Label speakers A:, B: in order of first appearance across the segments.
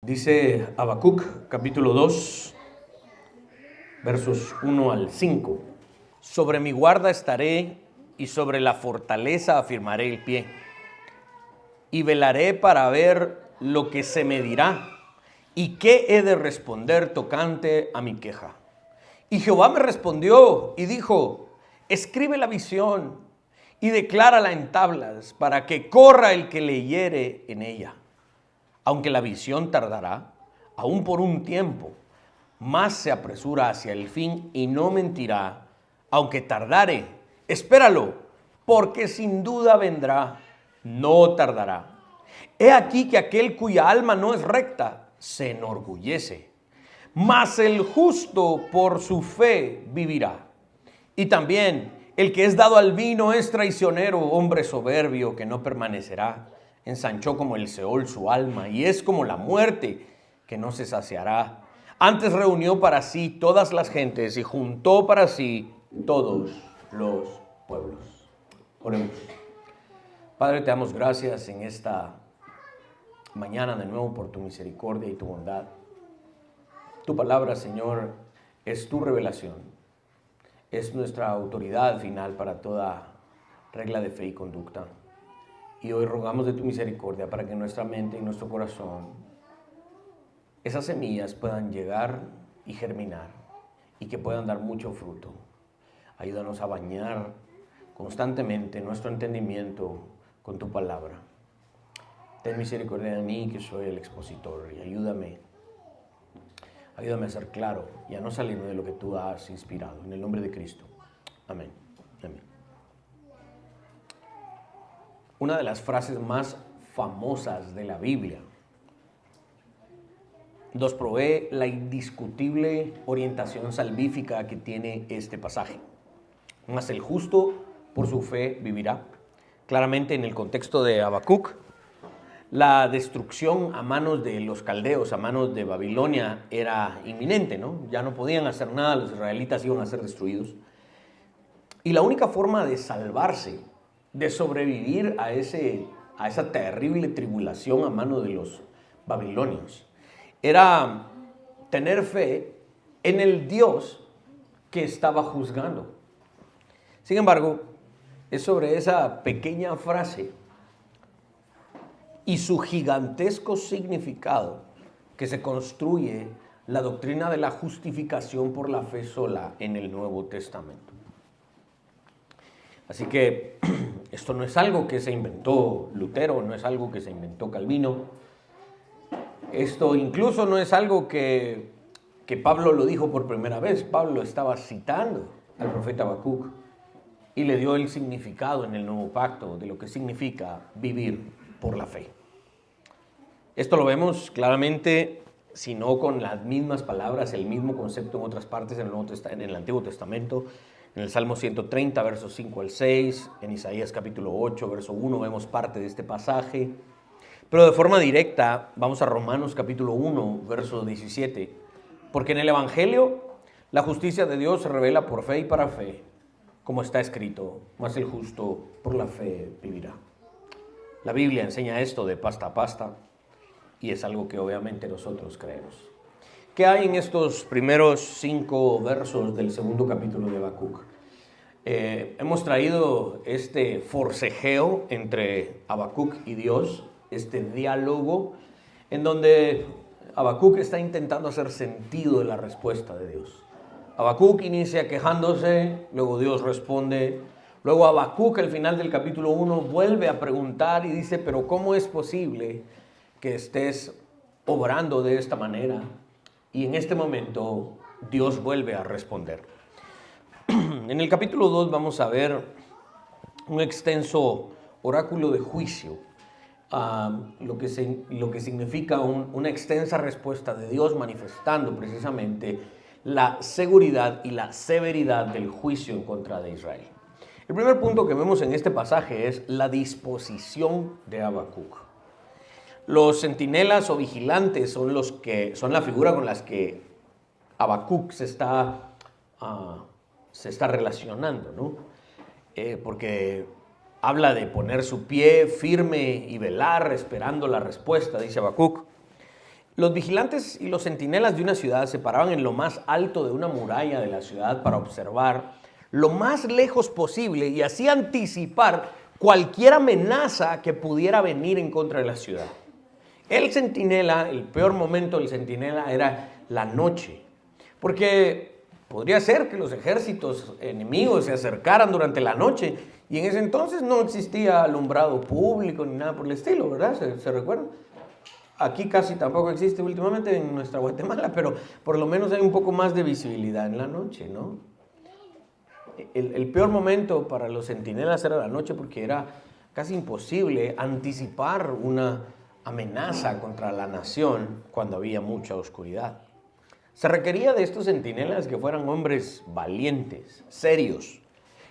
A: Dice Habacuc, capítulo 2, versos 1 al 5. Sobre mi guarda estaré y sobre la fortaleza afirmaré el pie. Y velaré para ver lo que se me dirá y qué he de responder tocante a mi queja. Y Jehová me respondió y dijo: escribe la visión y declárala en tablas para que corra el que leyere en ella. Aunque la visión tardará, aún por un tiempo, más se apresura hacia el fin y no mentirá. Aunque tardare, espéralo, porque sin duda vendrá, no tardará. He aquí que aquel cuya alma no es recta se enorgullece, mas el justo por su fe vivirá. Y también el que es dado al vino es traicionero, hombre soberbio que no permanecerá. Ensanchó como el Seol su alma y es como la muerte que no se saciará. Antes reunió para sí todas las gentes y juntó para sí todos los pueblos. Oremos. Padre, te damos gracias en esta mañana de nuevo por tu misericordia y tu bondad. Tu palabra, Señor, es tu revelación. Es nuestra autoridad final para toda regla de fe y conducta. Y hoy rogamos de tu misericordia para que en nuestra mente y nuestro corazón esas semillas puedan llegar y germinar y que puedan dar mucho fruto. Ayúdanos a bañar constantemente nuestro entendimiento con tu palabra. Ten misericordia de mí, que soy el expositor, y ayúdame a ser claro y a no salirme de lo que tú has inspirado. En el nombre de Cristo. Amén. Amén. Una de las frases más famosas de la Biblia nos provee la indiscutible orientación salvífica que tiene este pasaje. Mas el justo por su fe vivirá. Claramente en el contexto de Habacuc, la destrucción a manos de los caldeos, a manos de Babilonia, era inminente, ¿no? Ya no podían hacer nada, los israelitas iban a ser destruidos. Y la única forma de salvarse, de sobrevivir a esa terrible tribulación a manos de los babilonios, era tener fe en el Dios que estaba juzgando. Sin embargo, es sobre esa pequeña frase y su gigantesco significado que se construye la doctrina de la justificación por la fe sola en el Nuevo Testamento. Así que esto no es algo que se inventó Lutero, no es algo que se inventó Calvino. Esto incluso no es algo que Pablo lo dijo por primera vez. Pablo estaba citando al profeta Habacuc y le dio el significado en el Nuevo Pacto de lo que significa vivir por la fe. Esto lo vemos claramente, si no con las mismas palabras, el mismo concepto en otras partes en el Antiguo Testamento. En el Salmo 130, versos 5 al 6, en Isaías capítulo 8, verso 1, vemos parte de este pasaje. Pero de forma directa, vamos a Romanos capítulo 1, verso 17. Porque en el Evangelio la justicia de Dios se revela por fe y para fe, como está escrito: mas el justo por la fe vivirá. La Biblia enseña esto de pasta a pasta y es algo que obviamente nosotros creemos. ¿Qué hay en estos primeros 5 versos del segundo capítulo de Habacuc? Hemos traído este forcejeo entre Habacuc y Dios, este diálogo en donde Habacuc está intentando hacer sentido de la respuesta de Dios. Habacuc inicia quejándose, luego Dios responde, luego Habacuc al final del capítulo 1 vuelve a preguntar y dice: pero ¿cómo es posible que estés obrando de esta manera? Y en este momento Dios vuelve a responder. En el capítulo 2 vamos a ver un extenso oráculo de juicio, lo que significa una extensa respuesta de Dios manifestando precisamente la seguridad y la severidad del juicio en contra de Israel. El primer punto que vemos en este pasaje es la disposición de Habacuc. Los centinelas o vigilantes son la figura con las que Habacuc se está relacionando, ¿no? Porque habla de poner su pie firme y velar esperando la respuesta, dice Habacuc. Los vigilantes y los centinelas de una ciudad se paraban en lo más alto de una muralla de la ciudad para observar lo más lejos posible y así anticipar cualquier amenaza que pudiera venir en contra de la ciudad. El centinela, el peor momento del centinela era la noche, porque podría ser que los ejércitos enemigos se acercaran durante la noche y en ese entonces no existía alumbrado público ni nada por el estilo, ¿verdad? ¿Se recuerdan? Aquí casi tampoco existe últimamente en nuestra Guatemala, pero por lo menos hay un poco más de visibilidad en la noche, ¿no? El peor momento para los centinelas era la noche porque era casi imposible anticipar una amenaza contra la nación cuando había mucha oscuridad. Se requería de estos centinelas que fueran hombres valientes, serios,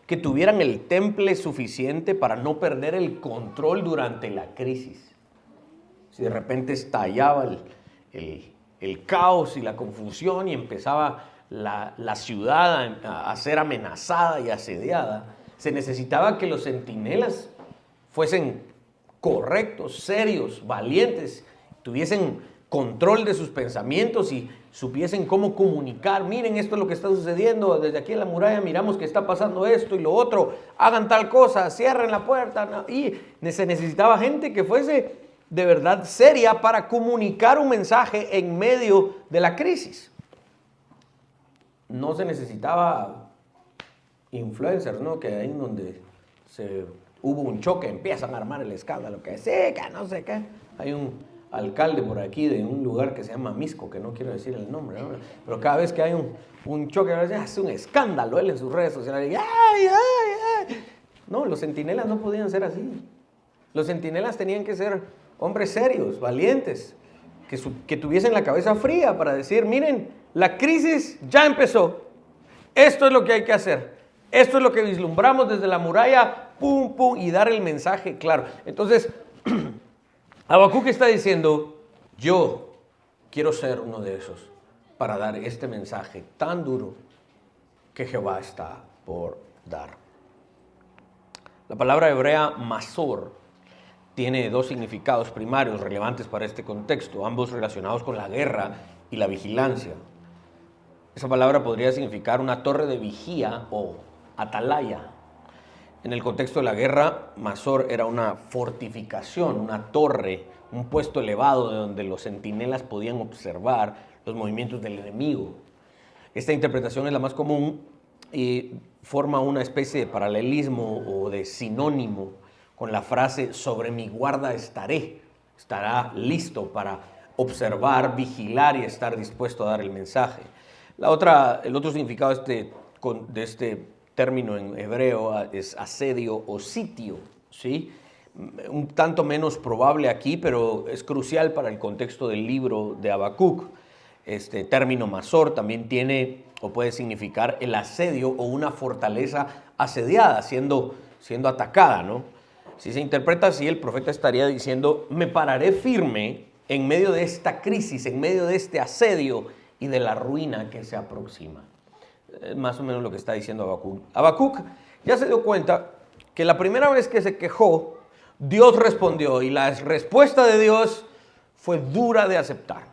A: que tuvieran el temple suficiente para no perder el control durante la crisis. Si de repente estallaba el caos y la confusión y empezaba la ciudad a ser amenazada y asediada, se necesitaba que los centinelas fuesen correctos, serios, valientes, tuviesen control de sus pensamientos y supiesen cómo comunicar. Miren, esto es lo que está sucediendo, desde aquí en la muralla miramos que está pasando esto y lo otro, hagan tal cosa, cierren la puerta. Y se necesitaba gente que fuese de verdad seria para comunicar un mensaje en medio de la crisis. No se necesitaba influencers, ¿no? Que ahí donde hubo un choque, empiezan a armar el escándalo, que sí, que no sé qué. Hay un alcalde por aquí de un lugar que se llama Misco, que no quiero decir el nombre, ¿no? Pero cada vez que hay un choque, hace un escándalo él en sus redes sociales. ¡Ay, ay, ay! No, los centinelas no podían ser así. Los centinelas tenían que ser hombres serios, valientes, que tuviesen la cabeza fría para decir, miren, la crisis ya empezó, esto es lo que hay que hacer, esto es lo que vislumbramos desde la muralla, pum, pum, y dar el mensaje claro. Entonces, Habacuc está diciendo, yo quiero ser uno de esos para dar este mensaje tan duro que Jehová está por dar. La palabra hebrea masor tiene dos significados primarios relevantes para este contexto, ambos relacionados con la guerra y la vigilancia. Esa palabra podría significar una torre de vigía o atalaya. En el contexto de la guerra, masor era una fortificación, una torre, un puesto elevado de donde los centinelas podían observar los movimientos del enemigo. Esta interpretación es la más común y forma una especie de paralelismo o de sinónimo con la frase sobre mi guarda estaré. Estará listo para observar, vigilar y estar dispuesto a dar el mensaje. El otro significado de este término en hebreo es asedio o sitio, ¿sí? Un tanto menos probable aquí, pero es crucial para el contexto del libro de Habacuc. Este término masor también tiene o puede significar el asedio o una fortaleza asediada, siendo atacada, ¿no? Si se interpreta así, el profeta estaría diciendo, me pararé firme en medio de esta crisis, en medio de este asedio y de la ruina que se aproxima. Es más o menos lo que está diciendo Habacuc. Habacuc ya se dio cuenta que la primera vez que se quejó, Dios respondió y la respuesta de Dios fue dura de aceptar.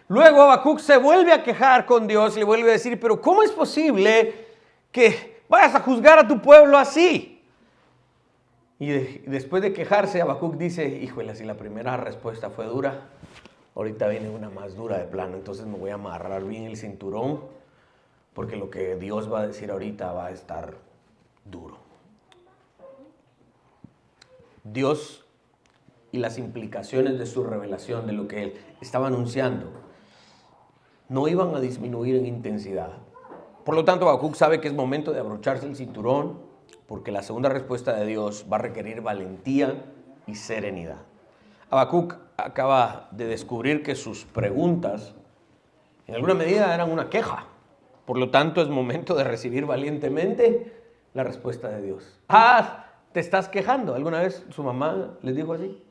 A: Luego Habacuc se vuelve a quejar con Dios y le vuelve a decir, pero ¿cómo es posible que vayas a juzgar a tu pueblo así? Y después de quejarse, Habacuc dice, híjole, si la primera respuesta fue dura, ahorita viene una más dura de plano, entonces me voy a amarrar bien el cinturón, porque lo que Dios va a decir ahorita va a estar duro. Dios y las implicaciones de su revelación, de lo que Él estaba anunciando, no iban a disminuir en intensidad. Por lo tanto, Habacuc sabe que es momento de abrocharse el cinturón, porque la segunda respuesta de Dios va a requerir valentía y serenidad. Habacuc acaba de descubrir que sus preguntas, en alguna medida, eran una queja. Por lo tanto, es momento de recibir valientemente la respuesta de Dios. ¡Ah! ¿Te estás quejando? ¿Alguna vez su mamá les dijo así?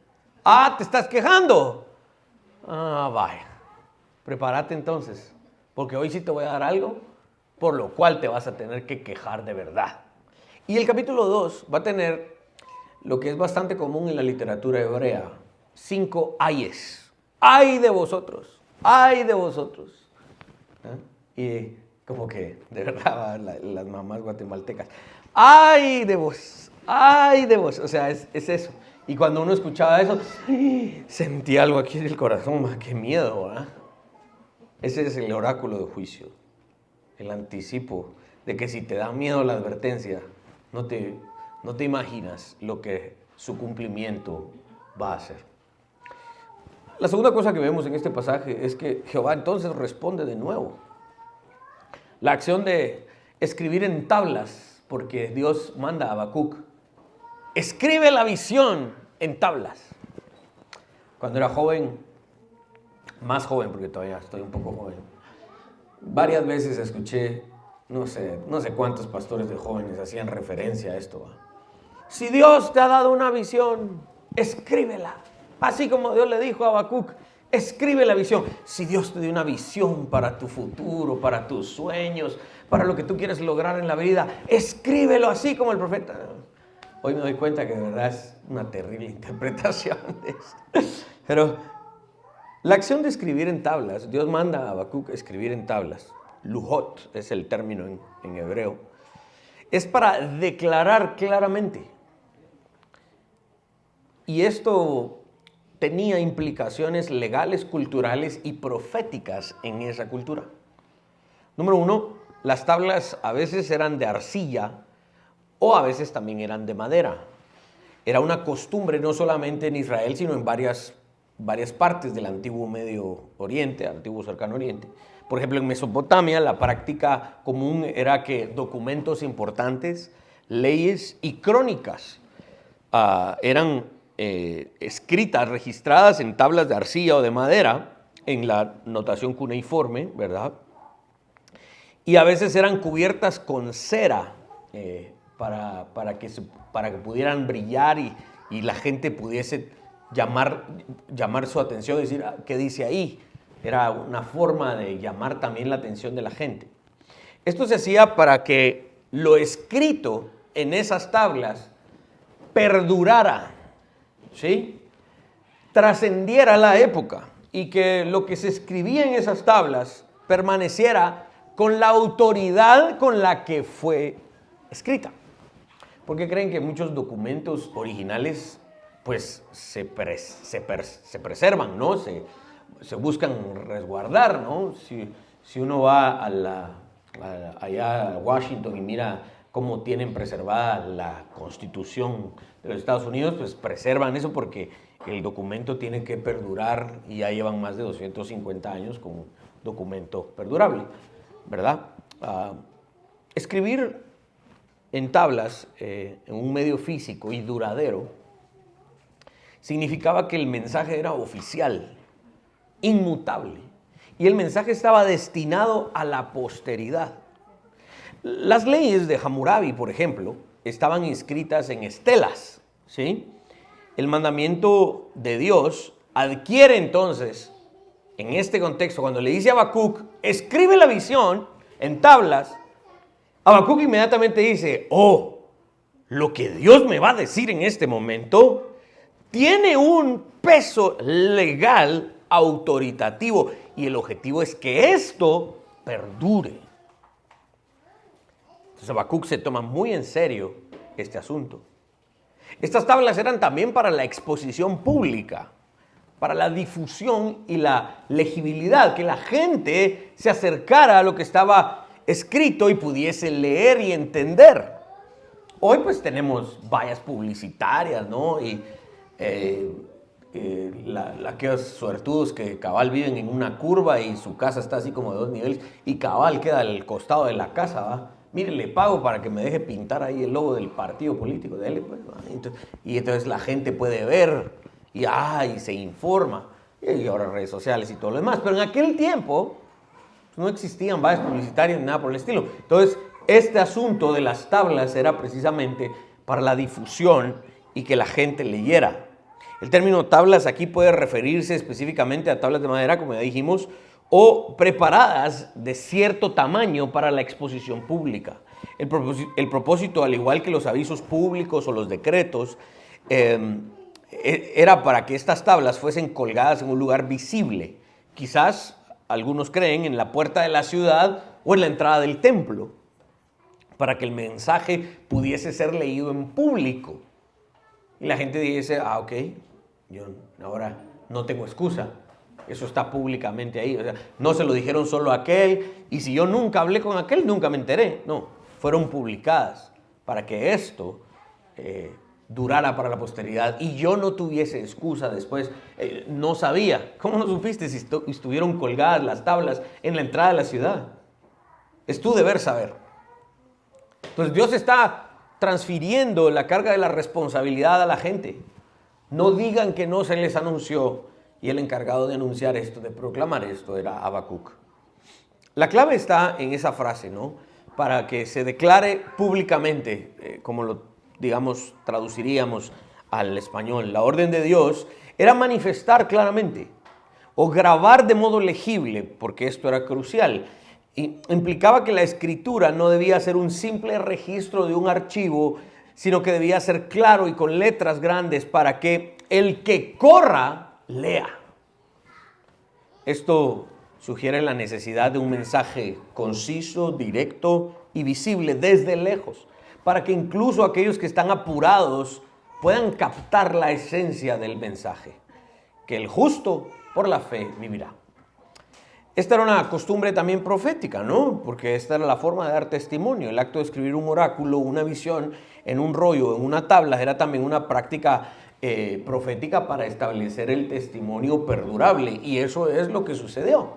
A: ¡Ah! ¿Te estás quejando? Ah, vaya. Prepárate entonces, porque hoy sí te voy a dar algo por lo cual te vas a tener que quejar de verdad. Y el capítulo 2 va a tener lo que es bastante común en la literatura hebrea, 5 ayes. ¡Ay de vosotros! ¡Ay de vosotros! ¿Ah? Y como que, de verdad, las mamás guatemaltecas, ¡ay de vos! ¡Ay de vos! O sea, es eso. Y cuando uno escuchaba eso, sentía algo aquí en el corazón, ¡qué miedo! ¿Ah? Ese es el oráculo de juicio, el anticipo de que si te da miedo la advertencia, no te imaginas lo que su cumplimiento va a hacer. La segunda cosa que vemos en este pasaje es que Jehová entonces responde de nuevo. La acción de escribir en tablas, porque Dios manda a Habacuc, escribe la visión en tablas. Cuando era joven, más joven, porque todavía estoy un poco joven, varias veces escuché, no sé cuántos pastores de jóvenes hacían referencia a esto. Si Dios te ha dado una visión, escríbela. Así como Dios le dijo a Habacuc, escribe la visión. Si Dios te dio una visión para tu futuro, para tus sueños, para lo que tú quieres lograr en la vida, escríbelo así como el profeta. Hoy me doy cuenta que de verdad es una terrible interpretación de esto. Pero la acción de escribir en tablas, Dios manda a Habacuc escribir en tablas. Lujot es el término en hebreo. Es para declarar claramente. Y esto tenía implicaciones legales, culturales y proféticas en esa cultura. Número uno, las tablas a veces eran de arcilla o a veces también eran de madera. Era una costumbre no solamente en Israel, sino en varias partes del antiguo Medio Oriente, antiguo Cercano Oriente. Por ejemplo, en Mesopotamia la práctica común era que documentos importantes, leyes y crónicas eran escritas, registradas en tablas de arcilla o de madera, en la notación cuneiforme, ¿verdad? Y a veces eran cubiertas con cera para que pudieran brillar y la gente pudiese llamar su atención, decir, ¿qué dice ahí? Era una forma de llamar también la atención de la gente. Esto se hacía para que lo escrito en esas tablas perdurara, ¿sí? Trascendiera la época y que lo que se escribía en esas tablas permaneciera con la autoridad con la que fue escrita. Porque creen que muchos documentos originales pues se preservan, ¿no? Se buscan resguardar, ¿no? Si uno va allá a Washington y mira cómo tienen preservada la Constitución de los Estados Unidos, pues preservan eso porque el documento tiene que perdurar y ya llevan más de 250 años con un documento perdurable, ¿verdad? Escribir en tablas, en un medio físico y duradero, significaba que el mensaje era oficial, inmutable, y el mensaje estaba destinado a la posteridad. Las leyes de Hammurabi, por ejemplo, estaban inscritas en estelas, ¿sí? El mandamiento de Dios adquiere entonces, en este contexto, cuando le dice a Habacuc, escribe la visión en tablas, Habacuc inmediatamente dice, lo que Dios me va a decir en este momento tiene un peso legal autoritativo y el objetivo es que esto perdure. Entonces Habacuc se toma muy en serio este asunto. Estas tablas eran también para la exposición pública, para la difusión y la legibilidad, que la gente se acercara a lo que estaba escrito y pudiese leer y entender. Hoy pues tenemos vallas publicitarias, ¿no? Y aquellos suertudos que cabal viven en una curva y su casa está así como de 2 niveles y cabal queda al costado de la casa, ¿va? Mire, le pago para que me deje pintar ahí el logo del partido político de él, pues, y entonces la gente puede ver y se informa. Y ahora redes sociales y todo lo demás. Pero en aquel tiempo no existían vallas publicitarias ni nada por el estilo. Entonces, este asunto de las tablas era precisamente para la difusión y que la gente leyera. El término tablas aquí puede referirse específicamente a tablas de madera, como ya dijimos, o preparadas de cierto tamaño para la exposición pública. El propósito, al igual que los avisos públicos o los decretos, era para que estas tablas fuesen colgadas en un lugar visible quizás algunos creen en la puerta de la ciudad o en la entrada del templo, para que el mensaje pudiese ser leído en público. Y la gente dice, ok, yo ahora no tengo excusa, eso está públicamente ahí. O sea, no se lo dijeron solo a aquel, y si yo nunca hablé con aquel, nunca me enteré. No, fueron publicadas para que esto durara para la posteridad y yo no tuviese excusa después. No sabía. ¿Cómo no supiste si estuvieron colgadas las tablas en la entrada de la ciudad? Es tu deber saber. Entonces Dios está transfiriendo la carga de la responsabilidad a la gente. No digan que no se les anunció, y el encargado de anunciar esto, de proclamar esto, era Habacuc. La clave está en esa frase, ¿no? Para que se declare públicamente, como lo, digamos, traduciríamos al español. La orden de Dios era manifestar claramente o grabar de modo legible, porque esto era crucial. Y implicaba que la escritura no debía ser un simple registro de un archivo, sino que debía ser claro y con letras grandes para que el que corra lea. Esto sugiere la necesidad de un mensaje conciso, directo y visible desde lejos, para que incluso aquellos que están apurados puedan captar la esencia del mensaje, que el justo por la fe vivirá. Esta era una costumbre también profética, ¿no? Porque esta era la forma de dar testimonio. El acto de escribir un oráculo, una visión en un rollo, en una tabla, era también una práctica profética para establecer el testimonio perdurable. Y eso es lo que sucedió.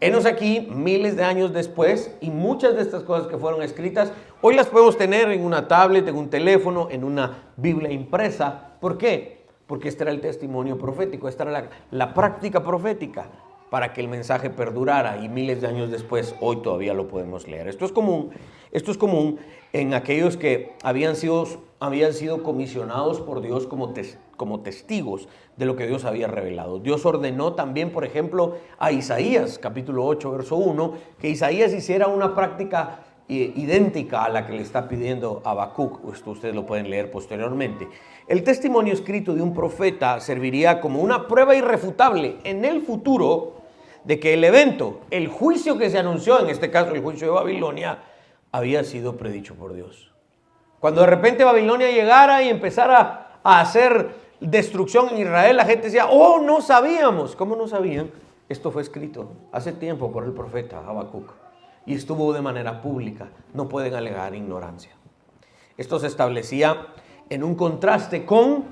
A: Henos aquí, miles de años después, y muchas de estas cosas que fueron escritas, hoy las podemos tener en una tablet, en un teléfono, en una Biblia impresa. ¿Por qué? Porque este era el testimonio profético, esta era la práctica profética para que el mensaje perdurara, y miles de años después, hoy todavía lo podemos leer. Esto es común en aquellos que habían sido comisionados por Dios como testigos de lo que Dios había revelado. Dios ordenó también, por ejemplo, a Isaías, capítulo 8, verso 1, que Isaías hiciera una práctica idéntica a la que le está pidiendo Habacuc. Esto ustedes lo pueden leer posteriormente. El testimonio escrito de un profeta serviría como una prueba irrefutable en el futuro de que el evento, el juicio que se anunció, en este caso el juicio de Babilonia, había sido predicho por Dios. Cuando de repente Babilonia llegara y empezara a hacer destrucción en Israel, la gente decía, oh, no sabíamos. ¿Cómo no sabían? Esto fue escrito hace tiempo por el profeta Habacuc y estuvo de manera pública. No pueden alegar ignorancia. Esto se establecía en un contraste con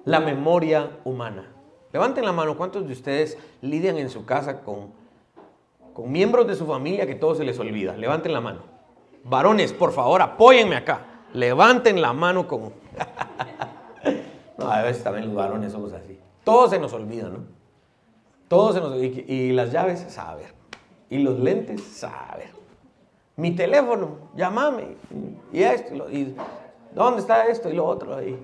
A: la memoria humana. Levanten la mano, ¿cuántos de ustedes lidian en su casa con miembros de su familia que todo se les olvida? Levanten la mano. Varones, por favor, apóyenme acá. Levanten la mano con... No, a veces también los varones somos así. Todo se nos olvida, ¿no? Todo se nos olvida. Y las llaves, saber. Y los lentes, saber. Mi teléfono, llámame. Y esto, y ¿dónde está esto? Y lo otro. Y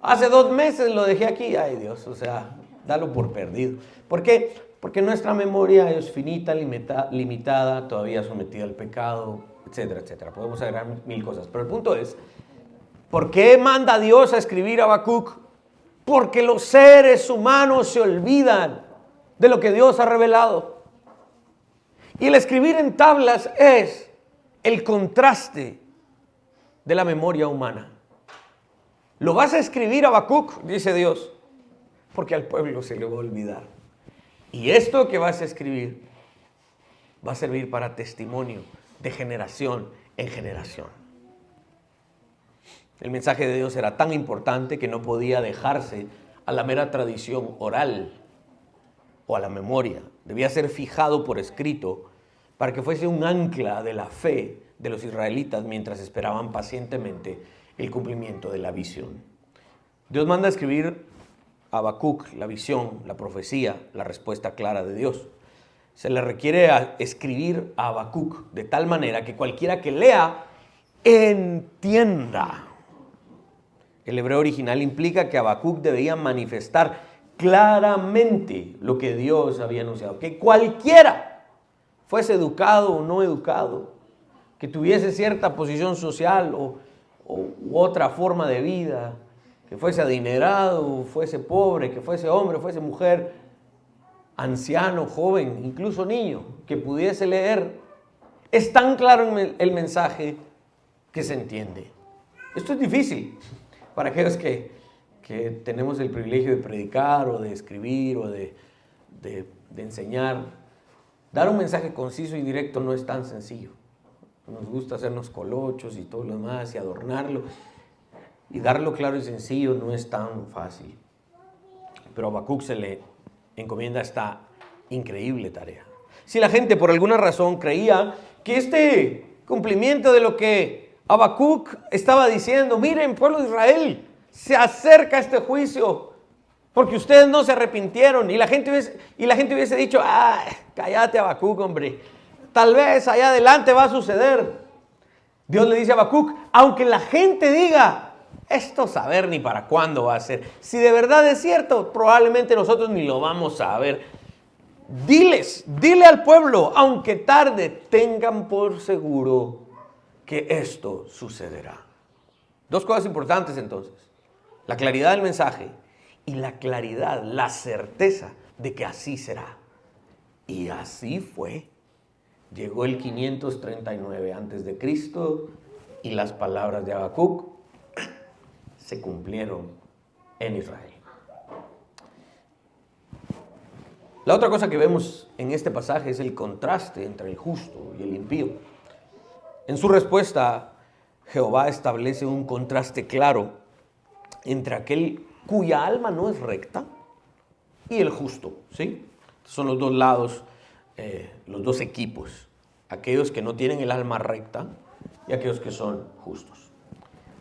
A: hace 2 meses lo dejé aquí. Ay, Dios, o sea, dalo por perdido. ¿Por qué? Porque nuestra memoria es finita, limitada, todavía sometida al pecado, etcétera, etcétera. Podemos agregar 1000 cosas. Pero el punto es, ¿por qué manda Dios a escribir a Habacuc? Porque los seres humanos se olvidan de lo que Dios ha revelado. Y el escribir en tablas es el contraste de la memoria humana. Lo vas a escribir a Habacuc, dice Dios, porque al pueblo se le va a olvidar. Y esto que vas a escribir va a servir para testimonio de generación en generación. El mensaje de Dios era tan importante que no podía dejarse a la mera tradición oral o a la memoria. Debía ser fijado por escrito para que fuese un ancla de la fe de los israelitas mientras esperaban pacientemente el cumplimiento de la visión. Dios manda a escribir a Habacuc la visión, la profecía, la respuesta clara de Dios. Se le requiere escribir a Habacuc de tal manera que cualquiera que lea entienda. El hebreo original implica que Habacuc debía manifestar claramente lo que Dios había anunciado. Que cualquiera, fuese educado o no educado, que tuviese cierta posición social u otra forma de vida, que fuese adinerado, fuese pobre, que fuese hombre, fuese mujer, anciano, joven, incluso niño, que pudiese leer, es tan claro el mensaje que se entiende. Esto es difícil para aquellos que tenemos el privilegio de predicar o de escribir o de enseñar. Dar un mensaje conciso y directo no es tan sencillo. Nos gusta hacernos colochos y todo lo demás y adornarlo. Y darlo claro y sencillo no es tan fácil. Pero a Habacuc se le encomienda esta increíble tarea. Si la gente por alguna razón creía que este cumplimiento de lo que Habacuc estaba diciendo, miren, pueblo de Israel, se acerca este juicio porque ustedes no se arrepintieron, y la gente hubiese dicho, cállate, Habacuc, hombre, tal vez allá adelante va a suceder. Dios le dice a Habacuc, aunque la gente diga, esto saber ni para cuándo va a ser, si de verdad es cierto, probablemente nosotros ni lo vamos a ver. Dile al pueblo, aunque tarde, tengan por seguro que esto sucederá. Dos cosas importantes entonces: la claridad del mensaje y la claridad, la certeza de que así será. Y así fue. Llegó el 539 antes de Cristo y las palabras de Habacuc se cumplieron en Israel. La otra cosa que vemos en este pasaje es el contraste entre el justo y el impío. En su respuesta, Jehová establece un contraste claro entre aquel cuya alma no es recta y el justo, ¿sí? Son los dos lados, los dos equipos, aquellos que no tienen el alma recta y aquellos que son justos.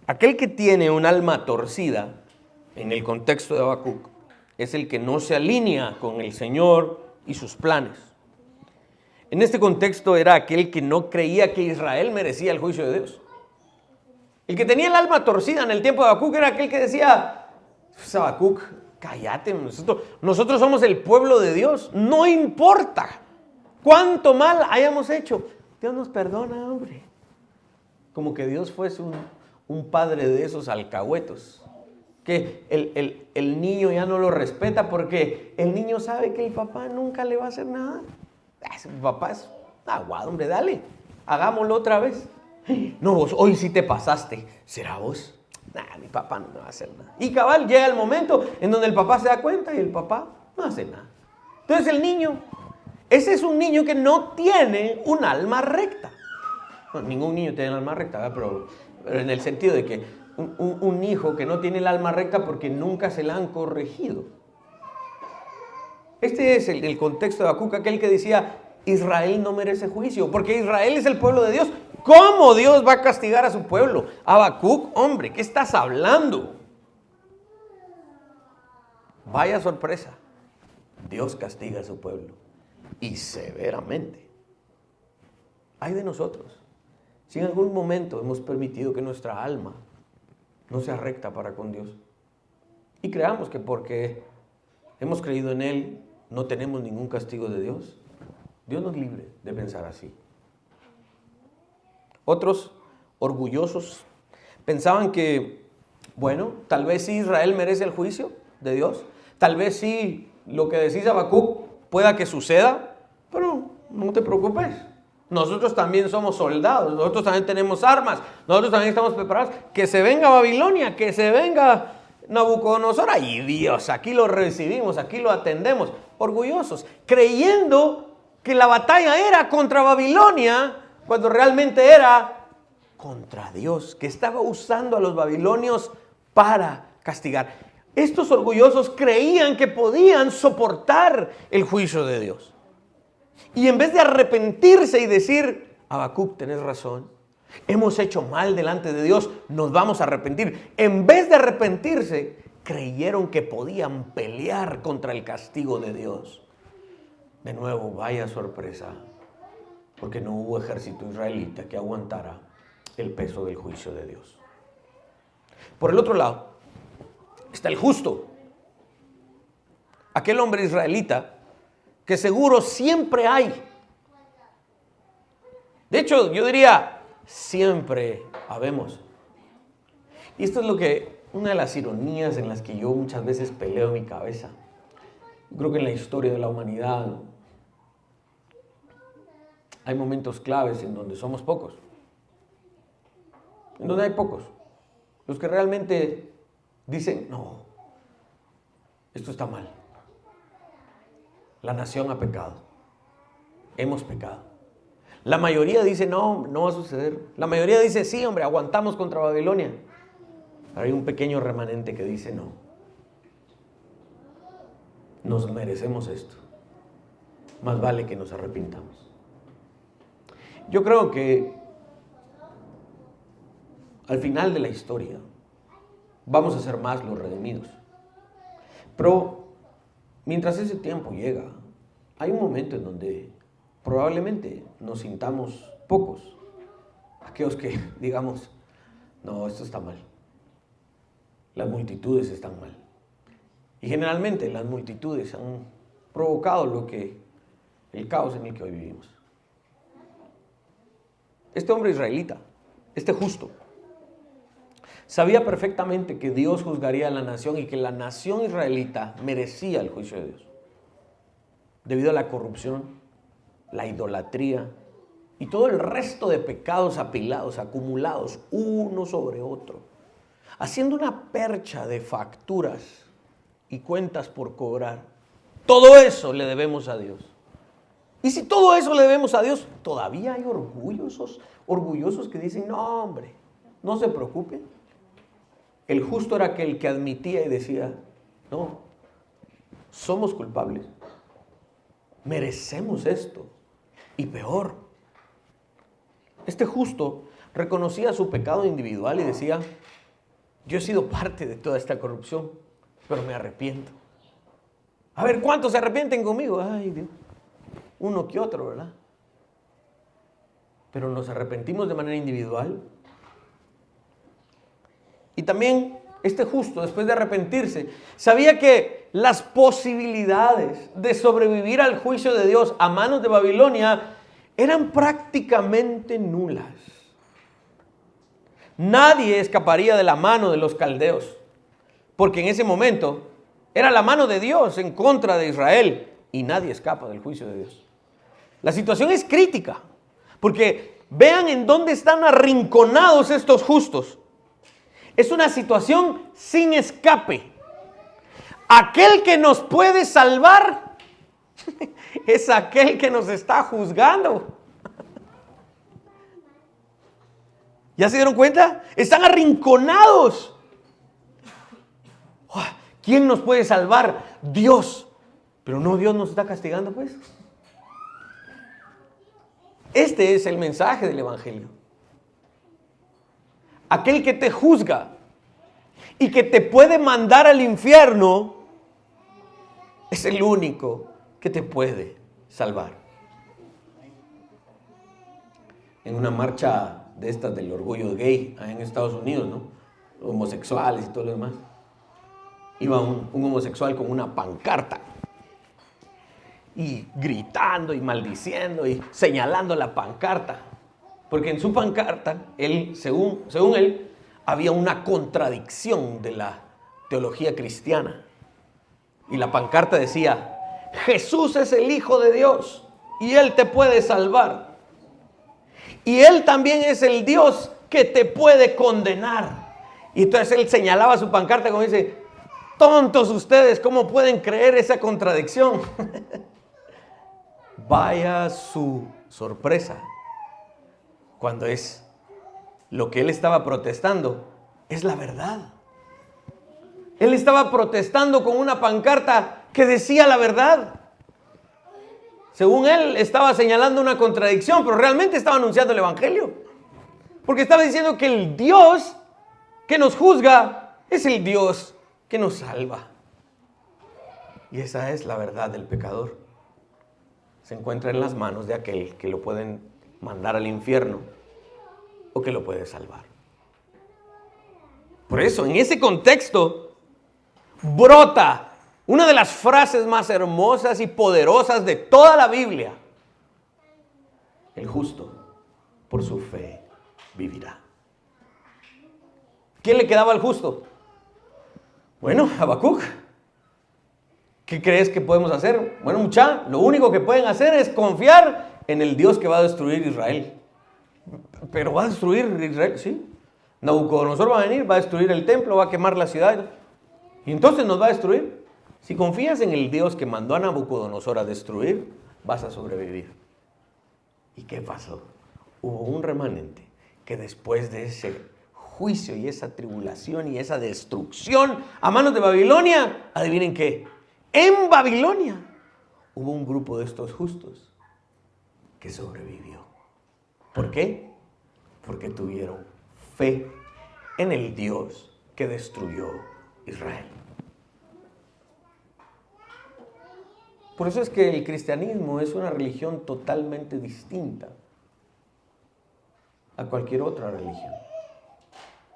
A: Aquel que tiene un alma torcida, en el contexto de Habacuc, es el que no se alinea con el Señor y sus planes. En este contexto era aquel que no creía que Israel merecía el juicio de Dios. El que tenía el alma torcida en el tiempo de Habacuc era aquel que decía, Habacuc, cállate, nosotros somos el pueblo de Dios, no importa cuánto mal hayamos hecho, Dios nos perdona, hombre. Como que Dios fuese un padre de esos alcahuetos, que el niño ya no lo respeta porque el niño sabe que el papá nunca le va a hacer nada. Ese papá es aguado, hombre, dale, hagámoslo otra vez. No, vos, hoy sí te pasaste. ¿Será vos? Mi papá no me va a hacer nada. Y cabal, llega el momento en donde el papá se da cuenta y el papá no hace nada. Entonces el niño, ese es un niño que no tiene un alma recta. Bueno, ningún niño tiene el alma recta, ¿verdad? Pero en el sentido de que un hijo que no tiene el alma recta porque nunca se la han corregido. Este es el contexto de Habacuc, aquel que decía, Israel no merece juicio, porque Israel es el pueblo de Dios. ¿Cómo Dios va a castigar a su pueblo? Habacuc, hombre, ¿qué estás hablando? Vaya sorpresa. Dios castiga a su pueblo, y severamente. Ay de nosotros, si en algún momento hemos permitido que nuestra alma no sea recta para con Dios, y creamos que porque hemos creído en Él no tenemos ningún castigo de Dios. Dios nos libre de pensar así. Otros, orgullosos, pensaban que, bueno, tal vez sí Israel merece el juicio de Dios, tal vez sí lo que decís Habacuc pueda que suceda, pero no te preocupes. Nosotros también somos soldados, nosotros también tenemos armas, nosotros también estamos preparados. Que se venga Babilonia, que se venga Nabucodonosor, ay Dios, aquí lo recibimos, aquí lo atendemos. Orgullosos, creyendo que la batalla era contra Babilonia, cuando realmente era contra Dios, que estaba usando a los babilonios para castigar. Estos orgullosos creían que podían soportar el juicio de Dios. Y en vez de arrepentirse y decir, Habacuc, tenés razón, hemos hecho mal delante de Dios, nos vamos a arrepentir. En vez de arrepentirse, creyeron que podían pelear contra el castigo de Dios. De nuevo, vaya sorpresa, porque no hubo ejército israelita que aguantara el peso del juicio de Dios. Por el otro lado, está el justo, aquel hombre israelita que seguro siempre hay. De hecho, yo diría, siempre habemos. Y esto es una de las ironías en las que yo muchas veces peleo en mi cabeza. Yo creo que en la historia de la humanidad hay momentos claves en donde somos pocos. En donde hay pocos. Los que realmente dicen, no, esto está mal. La nación ha pecado. Hemos pecado. La mayoría dice, no, no va a suceder. La mayoría dice, sí, hombre, aguantamos contra Babilonia. Pero hay un pequeño remanente que dice, no. Nos merecemos esto. Más vale que nos arrepintamos. Yo creo que al final de la historia vamos a ser más los redimidos. Pero mientras ese tiempo llega, hay un momento en donde probablemente nos sintamos pocos. Aquellos que digamos, no, esto está mal. Las multitudes están mal. Y generalmente las multitudes han provocado el caos en el que hoy vivimos. Este hombre israelita, este justo, sabía perfectamente que Dios juzgaría a la nación y que la nación israelita merecía el juicio de Dios. Debido a la corrupción, la idolatría y todo el resto de pecados apilados, acumulados uno sobre otro, haciendo una percha de facturas y cuentas por cobrar. Todo eso le debemos a Dios. Y si todo eso le debemos a Dios, todavía hay orgullosos que dicen, no, hombre, no se preocupen. El justo era aquel que admitía y decía, no, somos culpables, merecemos esto. Y peor, este justo reconocía su pecado individual y decía, yo he sido parte de toda esta corrupción, pero me arrepiento. A ver, ¿cuántos se arrepienten conmigo? Ay, Dios, uno que otro, ¿verdad? Pero nos arrepentimos de manera individual. Y también este justo, después de arrepentirse, sabía que las posibilidades de sobrevivir al juicio de Dios a manos de Babilonia eran prácticamente nulas. Nadie escaparía de la mano de los caldeos, porque en ese momento era la mano de Dios en contra de Israel y nadie escapa del juicio de Dios. La situación es crítica, porque vean en dónde están arrinconados estos justos. Es una situación sin escape. Aquel que nos puede salvar es aquel que nos está juzgando. ¿Ya se dieron cuenta? Están arrinconados. ¿Quién nos puede salvar? Dios. Pero no, Dios nos está castigando, pues. Este es el mensaje del Evangelio. Aquel que te juzga y que te puede mandar al infierno es el único que te puede salvar. En una marcha de estas del orgullo gay en Estados Unidos, ¿no? Los homosexuales y todo lo demás. Iba un homosexual con una pancarta y gritando y maldiciendo y señalando la pancarta. Porque en su pancarta, él, según él, había una contradicción de la teología cristiana. Y la pancarta decía, Jesús es el Hijo de Dios y Él te puede salvar. Y Él también es el Dios que te puede condenar. Y entonces él señalaba su pancarta como dice, tontos ustedes, ¿cómo pueden creer esa contradicción? Vaya su sorpresa. Cuando es lo que él estaba protestando, es la verdad. Él estaba protestando con una pancarta que decía la verdad. Según él, estaba señalando una contradicción, pero realmente estaba anunciando el Evangelio. Porque estaba diciendo que el Dios que nos juzga es el Dios que nos salva. Y esa es la verdad del pecador. Se encuentra en las manos de aquel que lo pueden mandar al infierno o que lo puede salvar. Por eso, en ese contexto, brota una de las frases más hermosas y poderosas de toda la Biblia. El justo, por su fe, vivirá. ¿Quién le quedaba al justo? Bueno, Habacuc, ¿Qué crees que podemos hacer? Bueno, mucha, lo único que pueden hacer es confiar en el Dios que va a destruir Israel. Pero va a destruir Israel, sí. Nabucodonosor va a venir, va a destruir el templo, va a quemar la ciudad. Y entonces nos va a destruir. Si confías en el Dios que mandó a Nabucodonosor a destruir, vas a sobrevivir. ¿Y qué pasó? Hubo un remanente que después de ese juicio y esa tribulación y esa destrucción a manos de Babilonia, adivinen qué, en Babilonia hubo un grupo de estos justos que sobrevivió. ¿Por qué? Porque tuvieron fe en el Dios que destruyó Israel. Por eso es que el cristianismo es una religión totalmente distinta a cualquier otra religión.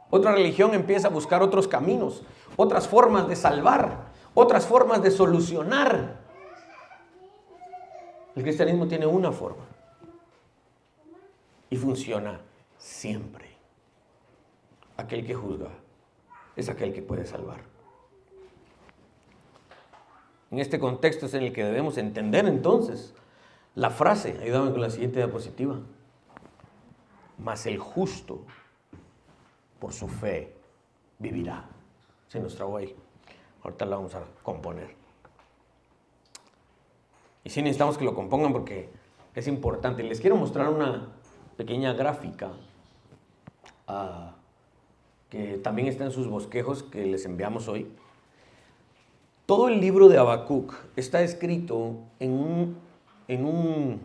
A: Otra religión empieza a buscar otros caminos, otras formas de salvar, otras formas de solucionar. El cristianismo tiene una forma y funciona siempre. Aquel que juzga es aquel que puede salvar. En este contexto es en el que debemos entender entonces la frase, ayúdame con la siguiente diapositiva, mas el justo por su fe vivirá. Se nos trabó ahí, ahorita la vamos a componer. Y sí necesitamos que lo compongan porque es importante. Les quiero mostrar una pequeña gráfica que también está en sus bosquejos que les enviamos hoy. Todo el libro de Habacuc está escrito en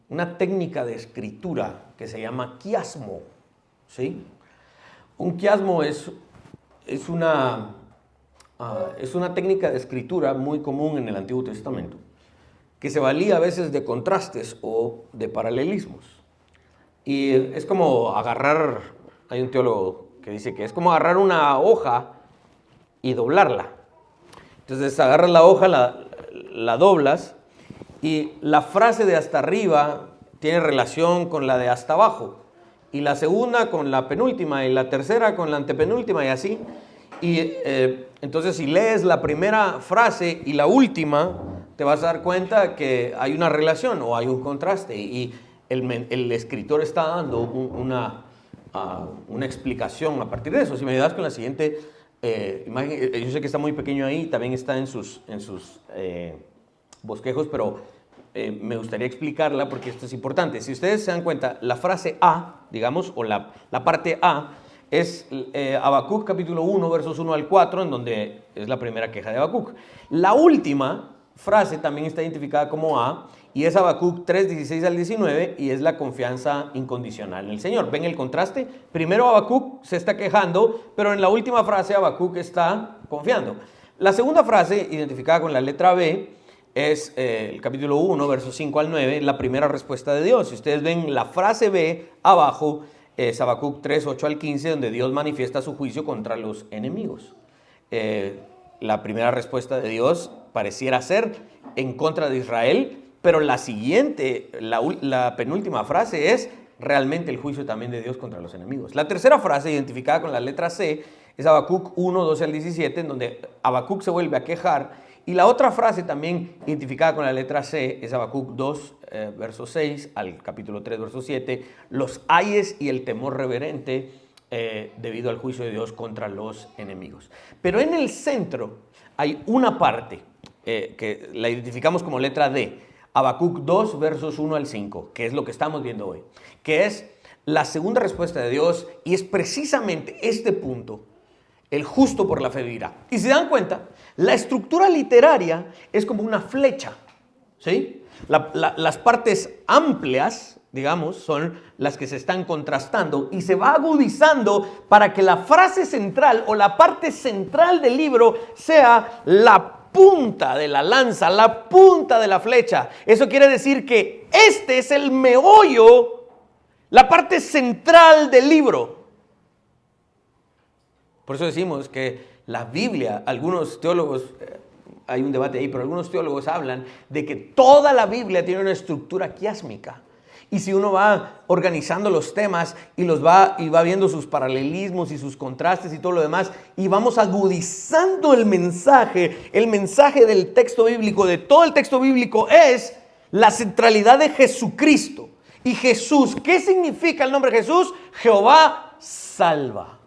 A: una técnica de escritura que se llama quiasmo, ¿sí? Un quiasmo es una técnica de escritura muy común en el Antiguo Testamento, que se valía a veces de contrastes o de paralelismos. Y es como agarrar, hay un teólogo que dice que es como agarrar una hoja y doblarla. Entonces agarras la hoja, la doblas y la frase de hasta arriba tiene relación con la de hasta abajo. Y la segunda con la penúltima y la tercera con la antepenúltima y así. Y entonces si lees la primera frase y la última, te vas a dar cuenta que hay una relación o hay un contraste. Y el escritor está dando una explicación a partir de eso. Si me ayudas con la siguiente imagen, yo sé que está muy pequeño ahí, también está en sus bosquejos, pero me gustaría explicarla porque esto es importante. Si ustedes se dan cuenta, la frase A, digamos, o la parte A, es Habacuc capítulo 1, versos 1 al 4, en donde es la primera queja de Habacuc. La última frase también está identificada como A, y es Habacuc 3, 16 al 19, y es la confianza incondicional en el Señor. ¿Ven el contraste? Primero Habacuc se está quejando, pero en la última frase Habacuc está confiando. La segunda frase, identificada con la letra B, es el capítulo 1, versos 5 al 9, la primera respuesta de Dios. Si ustedes ven la frase B abajo, es Habacuc 3, 8 al 15, donde Dios manifiesta su juicio contra los enemigos. La primera respuesta de Dios pareciera ser en contra de Israel, pero la siguiente, la penúltima frase es realmente el juicio también de Dios contra los enemigos. La tercera frase, identificada con la letra C, es Habacuc 1, 12 al 17, en donde Habacuc se vuelve a quejar. Y la otra frase también identificada con la letra C es Habacuc 2, verso 6 al capítulo 3, verso 7, los ayes y el temor reverente debido al juicio de Dios contra los enemigos. Pero en el centro hay una parte que la identificamos como letra D, Habacuc 2, versos 1 al 5, que es lo que estamos viendo hoy, que es la segunda respuesta de Dios, y es precisamente este punto, el justo por la fe vivirá. Y si se dan cuenta, la estructura literaria es como una flecha, ¿sí? Las partes amplias, digamos, son las que se están contrastando y se va agudizando para que la frase central o la parte central del libro sea la punta de la lanza, la punta de la flecha. Eso quiere decir que este es el meollo, la parte central del libro. Por eso decimos que la Biblia, algunos teólogos, hay un debate ahí, pero algunos teólogos hablan de que toda la Biblia tiene una estructura quiásmica. Y si uno va organizando los temas y va viendo sus paralelismos y sus contrastes y todo lo demás, y vamos agudizando el mensaje del texto bíblico, de todo el texto bíblico, es la centralidad de Jesucristo. Y Jesús, ¿qué significa el nombre Jesús? Jehová salva.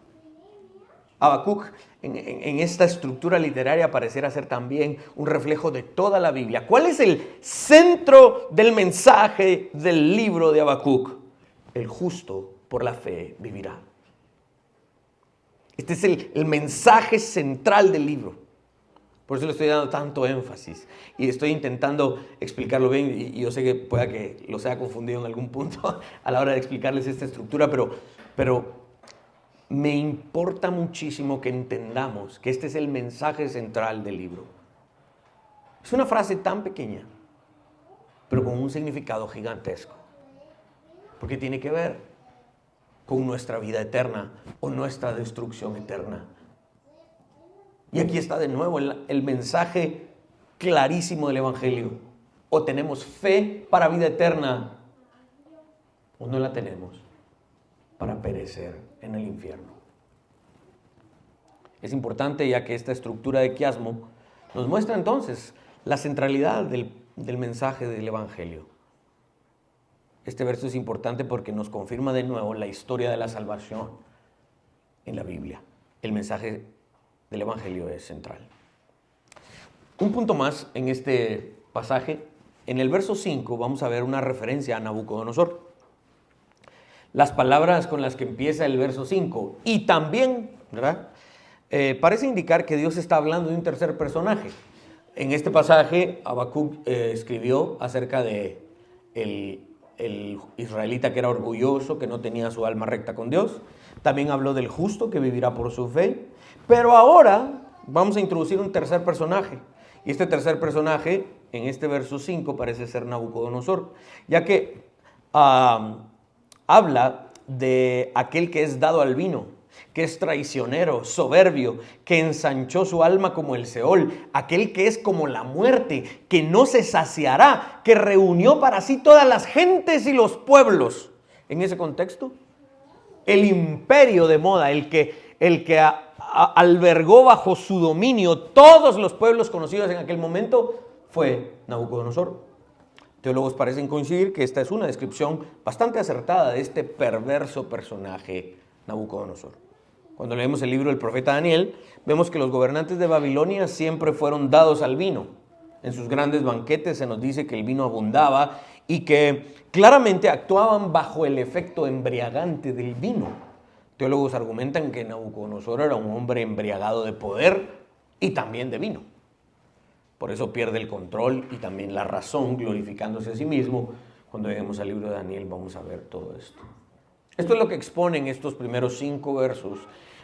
A: Habacuc, en esta estructura literaria, pareciera ser también un reflejo de toda la Biblia. ¿Cuál es el centro del mensaje del libro de Habacuc? El justo por la fe vivirá. Este es el mensaje central del libro. Por eso le estoy dando tanto énfasis y estoy intentando explicarlo bien, y yo sé que pueda que los haya confundido en algún punto a la hora de explicarles esta estructura, pero me importa muchísimo que entendamos que este es el mensaje central del libro. Es una frase tan pequeña, pero con un significado gigantesco, porque tiene que ver con nuestra vida eterna o nuestra destrucción eterna. Y aquí está de nuevo el mensaje clarísimo del Evangelio. O tenemos fe para vida eterna, o no la tenemos para perecer en el infierno. Es importante, ya que esta estructura de quiasmo nos muestra entonces la centralidad del mensaje del Evangelio. Este verso es importante porque nos confirma de nuevo la historia de la salvación en la Biblia. El mensaje del Evangelio es central. Un punto más en este pasaje. En el verso 5 vamos a ver una referencia a Nabucodonosor. Las palabras con las que empieza el verso 5 y también, ¿verdad? Parece indicar que Dios está hablando de un tercer personaje. En este pasaje, Habacuc escribió acerca de el israelita que era orgulloso, que no tenía su alma recta con Dios. También habló del justo que vivirá por su fe. Pero ahora vamos a introducir un tercer personaje. Y este tercer personaje, en este verso 5, parece ser Nabucodonosor, ya que habla de aquel que es dado al vino, que es traicionero, soberbio, que ensanchó su alma como el Seol, aquel que es como la muerte, que no se saciará, que reunió para sí todas las gentes y los pueblos. En ese contexto, el imperio de Moda, el que albergó bajo su dominio todos los pueblos conocidos en aquel momento, fue Nabucodonosor. Teólogos parecen coincidir que esta es una descripción bastante acertada de este perverso personaje Nabucodonosor. Cuando leemos el libro del profeta Daniel, vemos que los gobernantes de Babilonia siempre fueron dados al vino. En sus grandes banquetes se nos dice que el vino abundaba y que claramente actuaban bajo el efecto embriagante del vino. Teólogos argumentan que Nabucodonosor era un hombre embriagado de poder y también de vino. Por eso pierde el control y también la razón, glorificándose a sí mismo. Cuando lleguemos al libro de Daniel vamos a ver todo esto. Esto es lo que exponen estos primeros 5 versos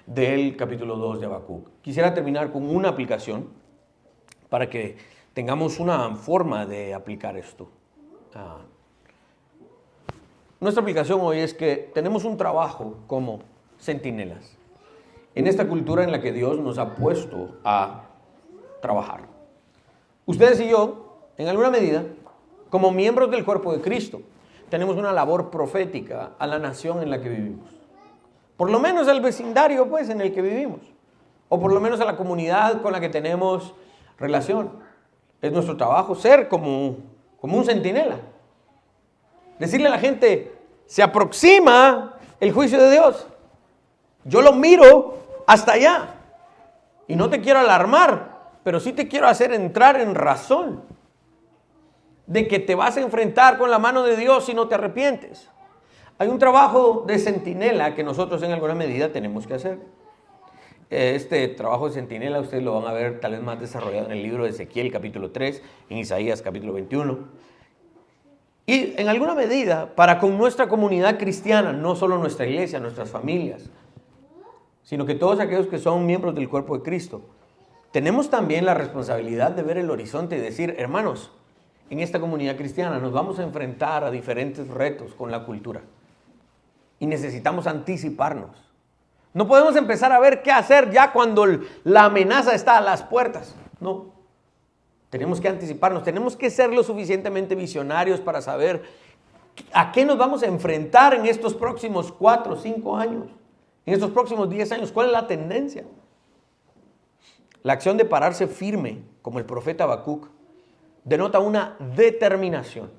A: del capítulo 2 de Habacuc. Quisiera terminar con una aplicación para que tengamos una forma de aplicar esto. Nuestra aplicación hoy es que tenemos un trabajo como centinelas en esta cultura en la que Dios nos ha puesto a trabajar. Ustedes y yo, en alguna medida, como miembros del cuerpo de Cristo, tenemos una labor profética a la nación en la que vivimos. Por lo menos al vecindario, pues, en el que vivimos. O por lo menos a la comunidad con la que tenemos relación. Es nuestro trabajo ser como un centinela. Decirle a la gente, se aproxima el juicio de Dios. Yo lo miro hasta allá. Y no te quiero alarmar, pero sí te quiero hacer entrar en razón de que te vas a enfrentar con la mano de Dios si no te arrepientes. Hay un trabajo de centinela que nosotros en alguna medida tenemos que hacer. Este trabajo de centinela ustedes lo van a ver tal vez más desarrollado en el libro de Ezequiel capítulo 3, en Isaías capítulo 21. Y en alguna medida, para con nuestra comunidad cristiana, no solo nuestra iglesia, nuestras familias, sino que todos aquellos que son miembros del cuerpo de Cristo, tenemos también la responsabilidad de ver el horizonte y decir, hermanos, en esta comunidad cristiana nos vamos a enfrentar a diferentes retos con la cultura. Y necesitamos anticiparnos. No podemos empezar a ver qué hacer ya cuando la amenaza está a las puertas. No. Tenemos que anticiparnos. Tenemos que ser lo suficientemente visionarios para saber ¿A qué nos vamos a enfrentar en estos próximos 4 o 5 años? En estos próximos 10 años, ¿cuál es la tendencia? La acción de pararse firme, como el profeta Habacuc, denota una determinación,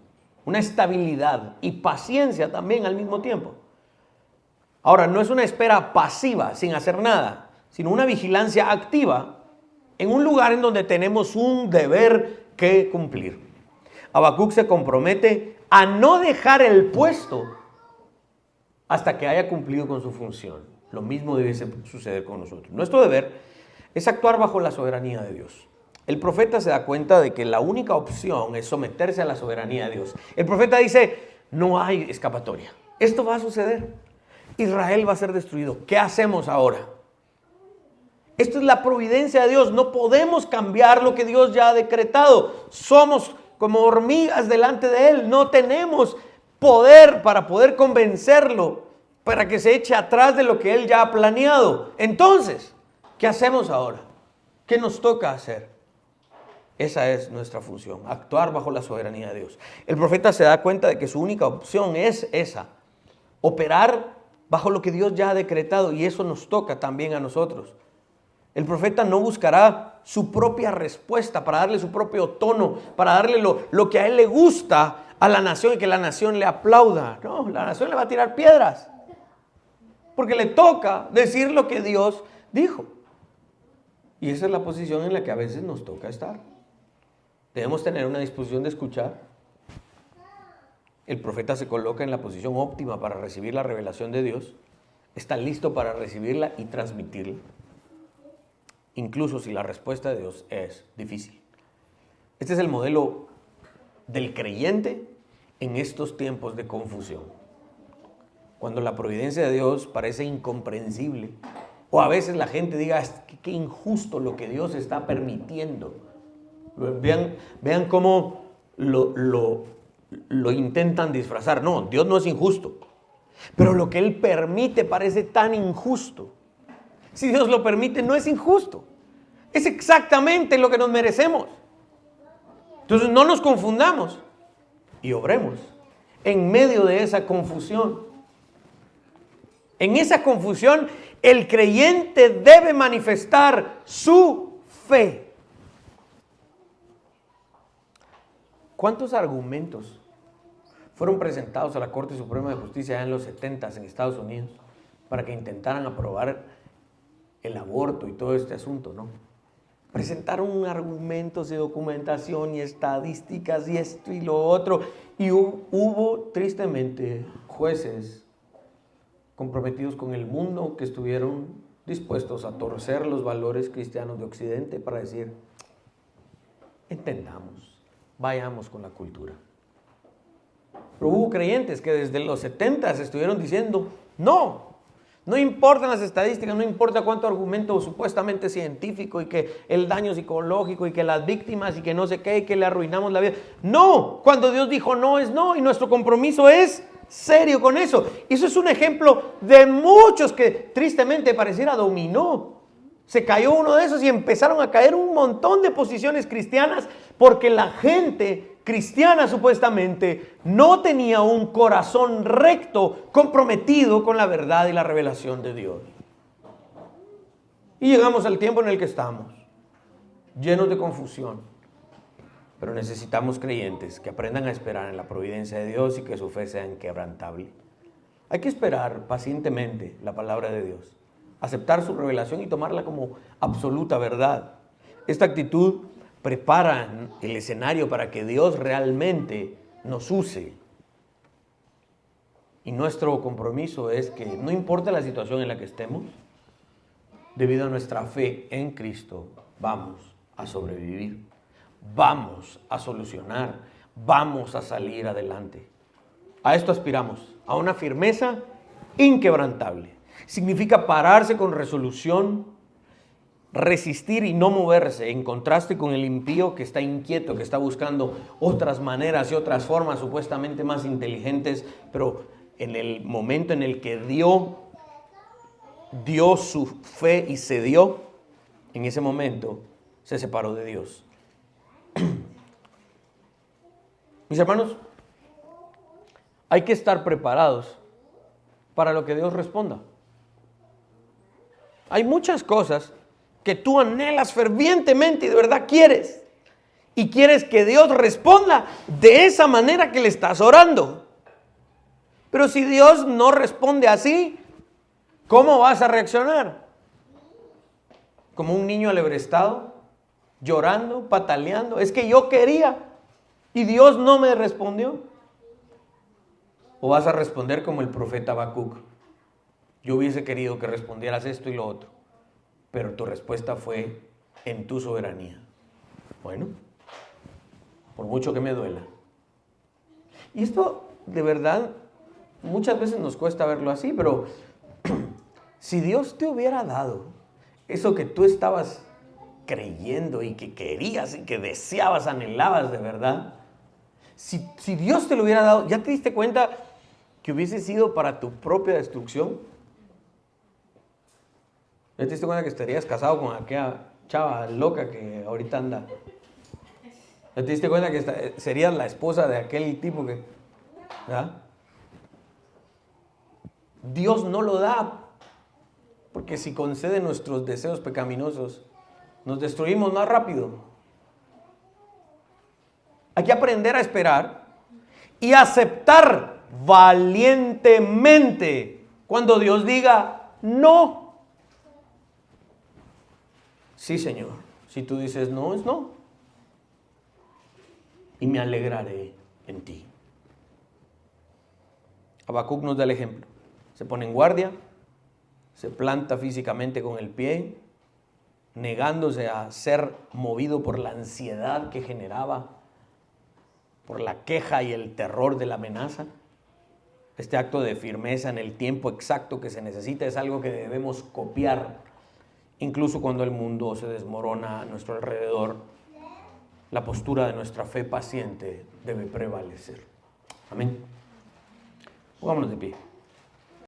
A: una estabilidad y paciencia también al mismo tiempo. Ahora, no es una espera pasiva, sin hacer nada, sino una vigilancia activa en un lugar en donde tenemos un deber que cumplir. Habacuc se compromete a no dejar el puesto hasta que haya cumplido con su función. Lo mismo debe suceder con nosotros. Nuestro deber es actuar bajo la soberanía de Dios. El profeta se da cuenta de que la única opción es someterse a la soberanía de Dios. El profeta dice, no hay escapatoria. Esto va a suceder. Israel va a ser destruido. ¿Qué hacemos ahora? Esto es la providencia de Dios. No podemos cambiar lo que Dios ya ha decretado. Somos como hormigas delante de Él. No tenemos poder para poder convencerlo, para que se eche atrás de lo que Él ya ha planeado. Entonces, ¿qué hacemos ahora? ¿Qué nos toca hacer? Esa es nuestra función, actuar bajo la soberanía de Dios. El profeta se da cuenta de que su única opción es esa, operar bajo lo que Dios ya ha decretado, y eso nos toca también a nosotros. El profeta no buscará su propia respuesta para darle su propio tono, para darle lo que a él le gusta a la nación y que la nación le aplauda. No, la nación le va a tirar piedras, porque le toca decir lo que Dios dijo. Y esa es la posición en la que a veces nos toca estar. Debemos tener una disposición de escuchar. El profeta se coloca en la posición óptima para recibir la revelación de Dios. Está listo para recibirla y transmitirla, incluso si la respuesta de Dios es difícil. Este es el modelo del creyente en estos tiempos de confusión. Cuando la providencia de Dios parece incomprensible, o a veces la gente diga, qué injusto lo que Dios está permitiendo. Vean cómo lo intentan disfrazar. No, Dios no es injusto, pero lo que Él permite parece tan injusto. Si Dios lo permite, no es injusto. Es exactamente lo que nos merecemos. Entonces no nos confundamos y obremos en medio de esa confusión. En esa confusión, el creyente debe manifestar su fe. ¿Cuántos argumentos fueron presentados a la Corte Suprema de Justicia en los 70s en Estados Unidos para que intentaran aprobar el aborto y todo este asunto, no? Presentaron argumentos de documentación y estadísticas y esto y lo otro, y hubo tristemente jueces comprometidos con el mundo que estuvieron dispuestos a torcer los valores cristianos de Occidente para decir, entendamos, vayamos con la cultura. Pero hubo creyentes que desde los 70s estuvieron diciendo, no importan las estadísticas, no importa cuánto argumento supuestamente científico y que el daño psicológico y que las víctimas y que no sé qué y que le arruinamos la vida. No, cuando Dios dijo no es no, y nuestro compromiso es serio con eso. Eso es un ejemplo de muchos que tristemente pareciera dominó. Se cayó uno de esos y empezaron a caer un montón de posiciones cristianas porque la gente cristiana supuestamente no tenía un corazón recto comprometido con la verdad y la revelación de Dios. Y llegamos al tiempo en el que estamos, llenos de confusión. Pero necesitamos creyentes que aprendan a esperar en la providencia de Dios y que su fe sea inquebrantable. Hay que esperar pacientemente la palabra de Dios, aceptar su revelación y tomarla como absoluta verdad. Esta actitud prepara el escenario para que Dios realmente nos use. Y nuestro compromiso es que no importa la situación en la que estemos, debido a nuestra fe en Cristo, vamos a sobrevivir, vamos a solucionar, vamos a salir adelante. A esto aspiramos, a una firmeza inquebrantable. Significa pararse con resolución, resistir y no moverse, en contraste con el impío que está inquieto, que está buscando otras maneras y otras formas supuestamente más inteligentes, pero en el momento en el que dio su fe y cedió, en ese momento se separó de Dios. Mis hermanos, hay que estar preparados para lo que Dios responda. Hay muchas cosas que tú anhelas fervientemente y de verdad quieres. Y quieres que Dios responda de esa manera que le estás orando. Pero si Dios no responde así, ¿cómo vas a reaccionar? Como un niño alebrestado, llorando, pataleando. Es que yo quería y Dios no me respondió. ¿O vas a responder como el profeta Habacuc? Yo hubiese querido que respondieras esto y lo otro, pero tu respuesta fue en tu soberanía. Bueno, por mucho que me duela. Y esto de verdad muchas veces nos cuesta verlo así, pero si Dios te hubiera dado eso que tú estabas creyendo y que querías y que deseabas, anhelabas de verdad, si Dios te lo hubiera dado, ¿ya te diste cuenta que hubiese sido para tu propia destrucción? ¿Ya te diste cuenta que estarías casado con aquella chava loca que ahorita anda? ¿Ya te diste cuenta que serías la esposa de aquel tipo que... ¿verdad? Dios no lo da, porque si concede nuestros deseos pecaminosos, nos destruimos más rápido. Hay que aprender a esperar y aceptar valientemente cuando Dios diga no. Sí, Señor. Si tú dices no, es no. Y me alegraré en ti. Habacuc nos da el ejemplo. Se pone en guardia, se planta físicamente con el pie, negándose a ser movido por la ansiedad que generaba, por la queja y el terror de la amenaza. Este acto de firmeza en el tiempo exacto que se necesita es algo que debemos copiar. Incluso cuando el mundo se desmorona a nuestro alrededor, la postura de nuestra fe paciente debe prevalecer. Amén. Pongámonos de pie.